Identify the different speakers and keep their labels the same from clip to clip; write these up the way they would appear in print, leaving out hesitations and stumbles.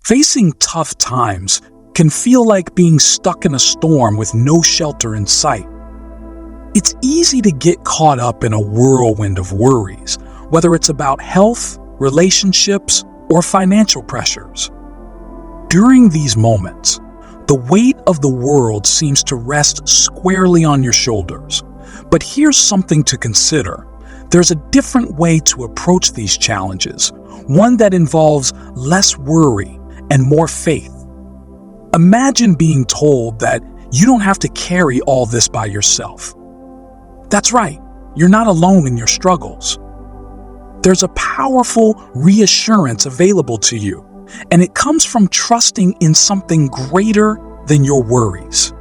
Speaker 1: Facing tough times can feel like being stuck in a storm with no shelter in sight. It's easy to get caught up in a whirlwind of worries, whether it's about health, relationships, or financial pressures. During these moments, the weight of the world seems to rest squarely on your shoulders. But here's something to consider. There's a different way to approach these challenges, one that involves less worry and more faith. Imagine being told that you don't have to carry all this by yourself. That's right, you're not alone in your struggles. There's a powerful reassurance available to you, and it comes from trusting in something greater than your worries.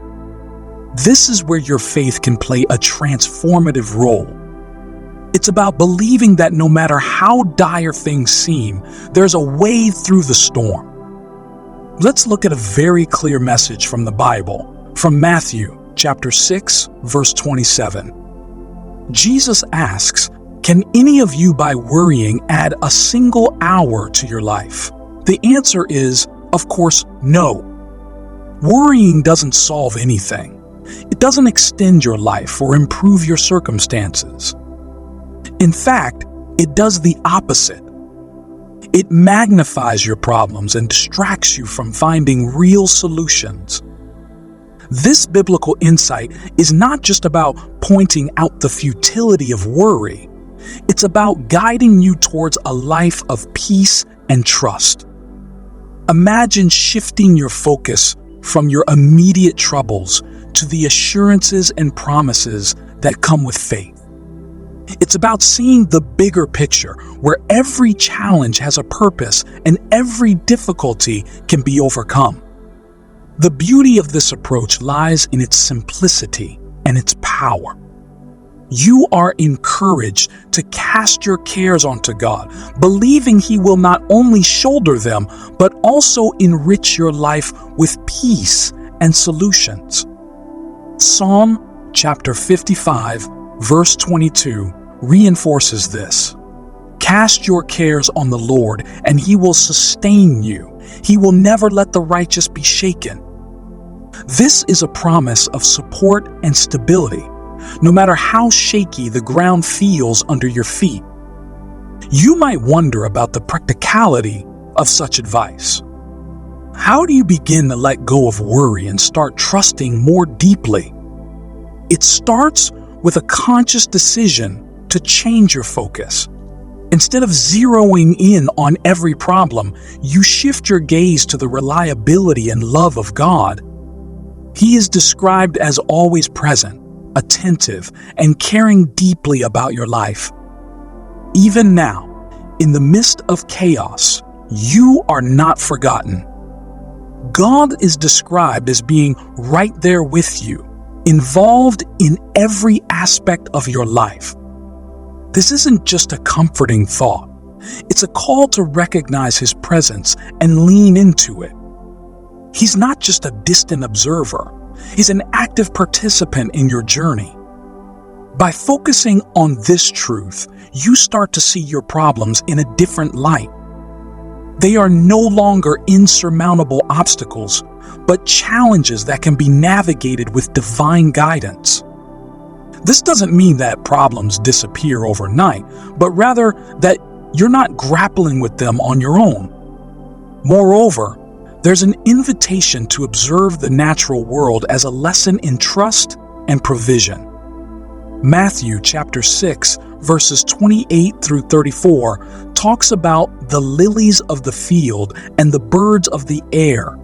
Speaker 1: This is where your faith can play a transformative role. It's about believing that no matter how dire things seem, there's a way through the storm. Let's look at a very clear message from the Bible, from Matthew chapter 6, verse 27. Jesus asks, "Can any of you by worrying add a single hour to your life?" The answer is, of course, no. Worrying doesn't solve anything. It doesn't extend your life or improve your circumstances. In fact, it does the opposite. It magnifies your problems and distracts you from finding real solutions. This biblical insight is not just about pointing out the futility of worry. It's about guiding you towards a life of peace and trust. Imagine shifting your focus from your immediate troubles to the assurances and promises that come with faith. It's about seeing the bigger picture, where every challenge has a purpose and every difficulty can be overcome. The beauty of this approach lies in its simplicity and its power. You are encouraged to cast your cares onto God, believing He will not only shoulder them, but also enrich your life with peace and solutions. Psalm chapter 55, verse 22 reinforces this. Cast your cares on the Lord, and He will sustain you. He will never let the righteous be shaken. This is a promise of support and stability, no matter how shaky the ground feels under your feet. You might wonder about the practicality of such advice. How do you begin to let go of worry and start trusting more deeply? It starts with a conscious decision to change your focus. Instead of zeroing in on every problem, you shift your gaze to the reliability and love of God. He is described as always present, attentive, and caring deeply about your life. Even now, in the midst of chaos, you are not forgotten. God is described as being right there with you, involved in every aspect of your life. This isn't just a comforting thought. It's a call to recognize His presence and lean into it. He's not just a distant observer. He's an active participant in your journey. By focusing on this truth, you start to see your problems in a different light. They are no longer insurmountable obstacles, but challenges that can be navigated with divine guidance. This doesn't mean that problems disappear overnight, but rather that you're not grappling with them on your own. Moreover, there's an invitation to observe the natural world as a lesson in trust and provision. Matthew chapter 6, verses 28 through 34 talks about the lilies of the field and the birds of the air.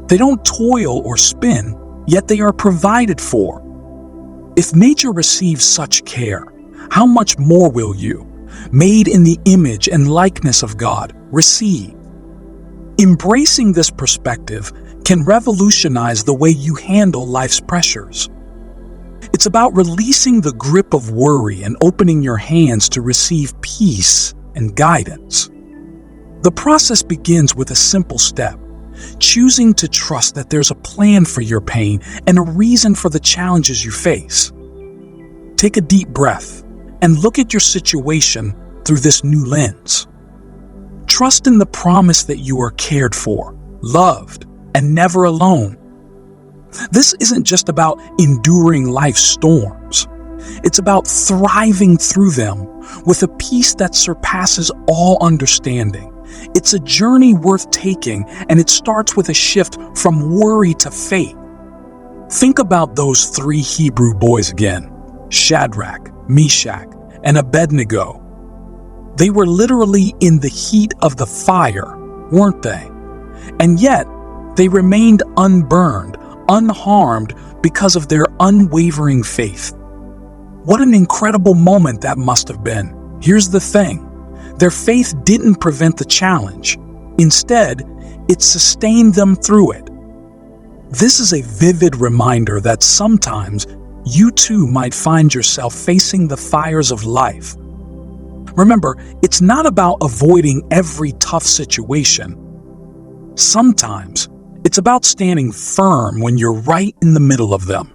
Speaker 1: They don't toil or spin, yet they are provided for. If nature receives such care, how much more will you, made in the image and likeness of God, receive? Embracing this perspective can revolutionize the way you handle life's pressures. It's about releasing the grip of worry and opening your hands to receive peace and guidance. The process begins with a simple step: choosing to trust that there's a plan for your pain and a reason for the challenges you face. Take a deep breath and look at your situation through this new lens. Trust in the promise that you are cared for, loved, and never alone. This isn't just about enduring life's storms. It's about thriving through them with a peace that surpasses all understanding. It's a journey worth taking, and it starts with a shift from worry to faith. Think about those 3 Hebrew boys again: Shadrach, Meshach, and Abednego. They were literally in the heat of the fire, weren't they? And yet, they remained unburned, unharmed because of their unwavering faith. What an incredible moment that must have been. Here's the thing: their faith didn't prevent the challenge. Instead, it sustained them through it. This is a vivid reminder that sometimes you too might find yourself facing the fires of life. Remember, it's not about avoiding every tough situation. Sometimes, it's about standing firm when you're right in the middle of them.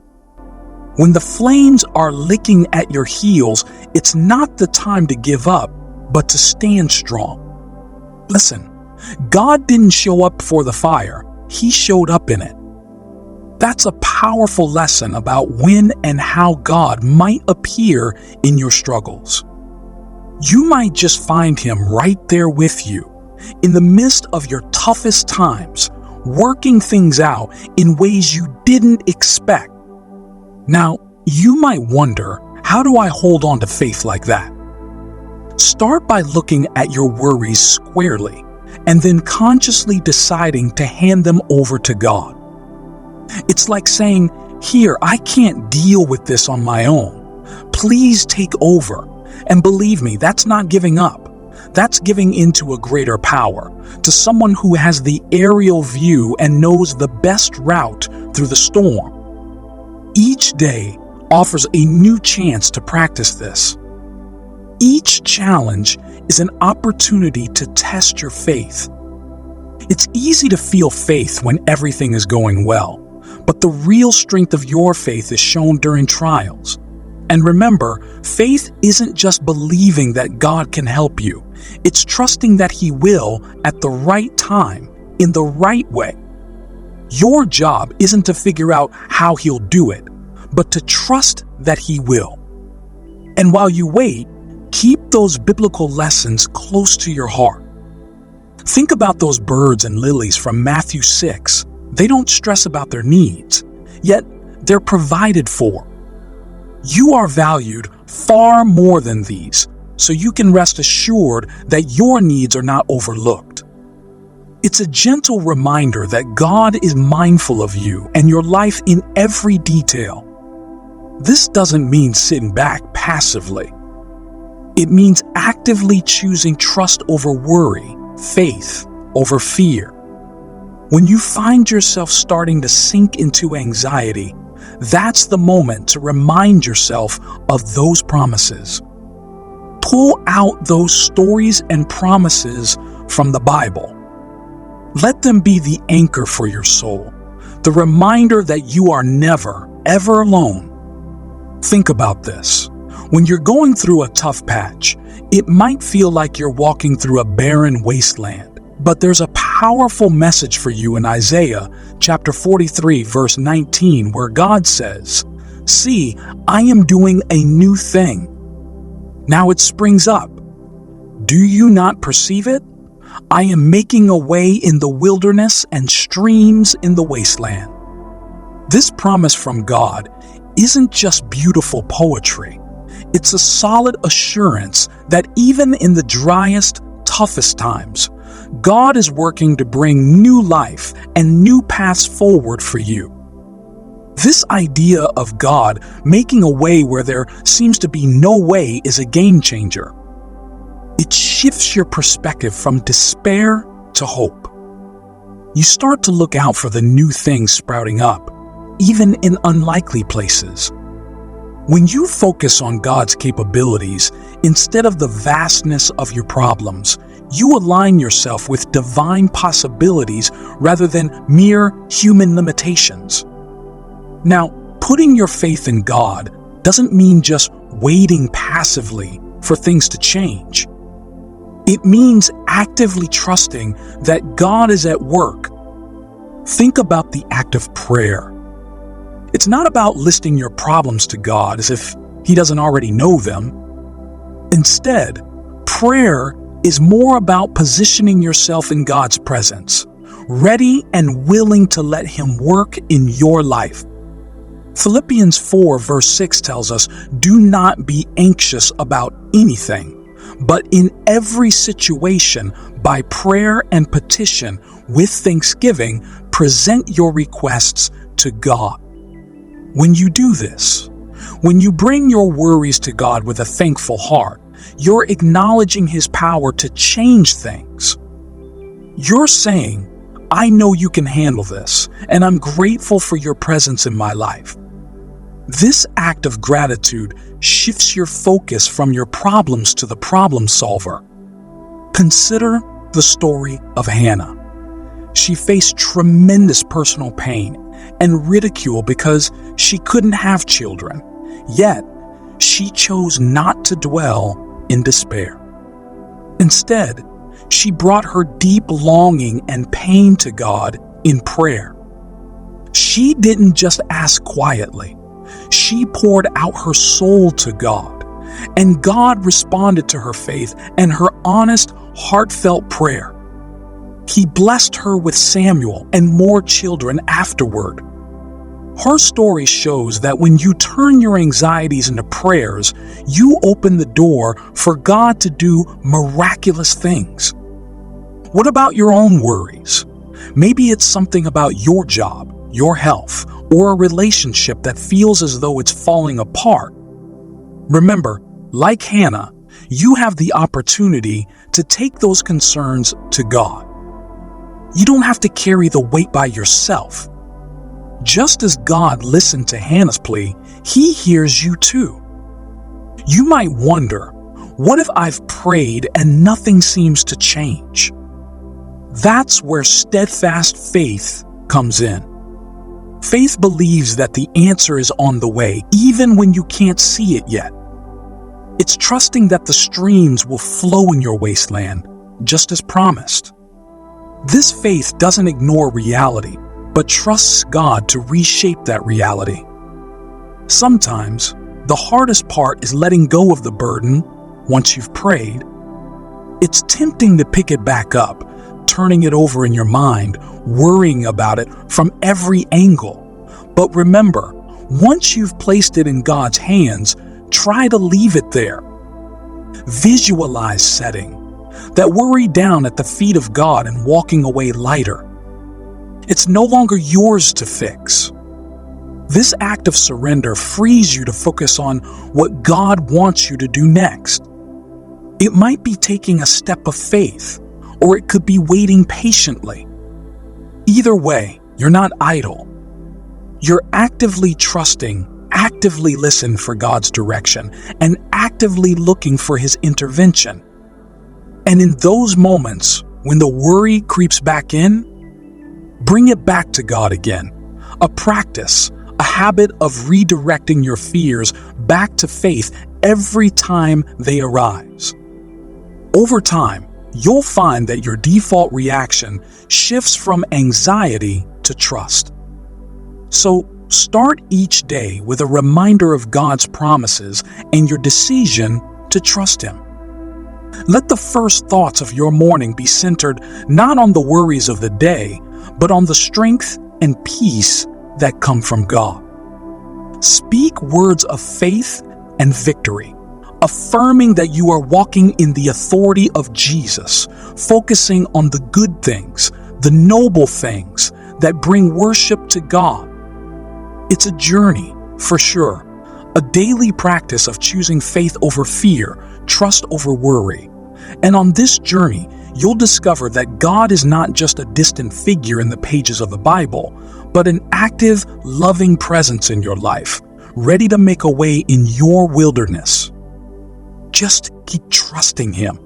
Speaker 1: When the flames are licking at your heels, it's not the time to give up, but to stand strong. Listen, God didn't show up for the fire, He showed up in it. That's a powerful lesson about when and how God might appear in your struggles. You might just find Him right there with you, in the midst of your toughest times, working things out in ways you didn't expect. Now, you might wonder, how do I hold on to faith like that? Start by looking at your worries squarely, and then consciously deciding to hand them over to God. It's like saying, "Here, I can't deal with this on my own. Please take over." And believe me, that's not giving up. That's giving into a greater power, to someone who has the aerial view and knows the best route through the storm. Each day offers a new chance to practice this. Each challenge is an opportunity to test your faith. It's easy to feel faith when everything is going well, but the real strength of your faith is shown during trials. And remember, faith isn't just believing that God can help you. It's trusting that He will at the right time, in the right way. Your job isn't to figure out how He'll do it, but to trust that He will. And while you wait, keep those biblical lessons close to your heart. Think about those birds and lilies from Matthew 6. They don't stress about their needs, yet they're provided for. You are valued far more than these, so you can rest assured that your needs are not overlooked. It's a gentle reminder that God is mindful of you and your life in every detail. This doesn't mean sitting back passively. It means actively choosing trust over worry, faith over fear. When you find yourself starting to sink into anxiety, that's the moment to remind yourself of those promises. Pull out those stories and promises from the Bible. Let them be the anchor for your soul, the reminder that you are never, ever alone. Think about this. When you're going through a tough patch, it might feel like you're walking through a barren wasteland. But there's a powerful message for you in Isaiah chapter 43, verse 19, where God says, "See, I am doing a new thing. Now it springs up. Do you not perceive it? I am making a way in the wilderness and streams in the wasteland." This promise from God isn't just beautiful poetry. It's a solid assurance that even in the driest, toughest times, God is working to bring new life and new paths forward for you. This idea of God making a way where there seems to be no way is a game changer. It shifts your perspective from despair to hope. You start to look out for the new things sprouting up, even in unlikely places. When you focus on God's capabilities instead of the vastness of your problems, you align yourself with divine possibilities rather than mere human limitations. Now, putting your faith in God doesn't mean just waiting passively for things to change. It means actively trusting that God is at work. Think about the act of prayer. It's not about listing your problems to God as if He doesn't already know them. Instead, prayer is more about positioning yourself in God's presence, ready and willing to let Him work in your life. Philippians 4 verse 6 tells us, "Do not be anxious about anything, but in every situation, by prayer and petition, with thanksgiving, present your requests to God." When you do this, when you bring your worries to God with a thankful heart, you're acknowledging His power to change things. You're saying, "I know you can handle this, and I'm grateful for your presence in my life." This act of gratitude shifts your focus from your problems to the problem solver. Consider the story of Hannah. She faced tremendous personal pain and ridicule because she couldn't have children. Yet, she chose not to dwell in despair. Instead, she brought her deep longing and pain to God in prayer. She didn't just ask quietly. She poured out her soul to God, and God responded to her faith and her honest, heartfelt prayer. He blessed her with Samuel and more children afterward. Her story shows that when you turn your anxieties into prayers, you open the door for God to do miraculous things. What about your own worries? Maybe it's something about your job, your health, or a relationship that feels as though it's falling apart. Remember, like Hannah, you have the opportunity to take those concerns to God. You don't have to carry the weight by yourself. Just as God listened to Hannah's plea, He hears you too. You might wonder, what if I've prayed and nothing seems to change? That's where steadfast faith comes in. Faith believes that the answer is on the way, even when you can't see it yet. It's trusting that the streams will flow in your wasteland, just as promised. This faith doesn't ignore reality, but trusts God to reshape that reality. Sometimes, the hardest part is letting go of the burden once you've prayed. It's tempting to pick it back up, turning it over in your mind, worrying about it from every angle. But remember, once you've placed it in God's hands, try to leave it there. Visualize setting that worry down at the feet of God and walking away lighter. It's no longer yours to fix. This act of surrender frees you to focus on what God wants you to do next. It might be taking a step of faith, or it could be waiting patiently. Either way, you're not idle. You're actively trusting, actively listening for God's direction, and actively looking for His intervention. And in those moments, when the worry creeps back in, bring it back to God again. A practice, a habit of redirecting your fears back to faith every time they arise. Over time, you'll find that your default reaction shifts from anxiety to trust. So, start each day with a reminder of God's promises and your decision to trust Him. Let the first thoughts of your morning be centered not on the worries of the day, but on the strength and peace that come from God. Speak words of faith and victory, affirming that you are walking in the authority of Jesus, focusing on the good things, the noble things that bring worship to God. It's a journey, for sure, a daily practice of choosing faith over fear, trust over worry. And on this journey, you'll discover that God is not just a distant figure in the pages of the Bible, but an active, loving presence in your life, ready to make a way in your wilderness. Just keep trusting Him.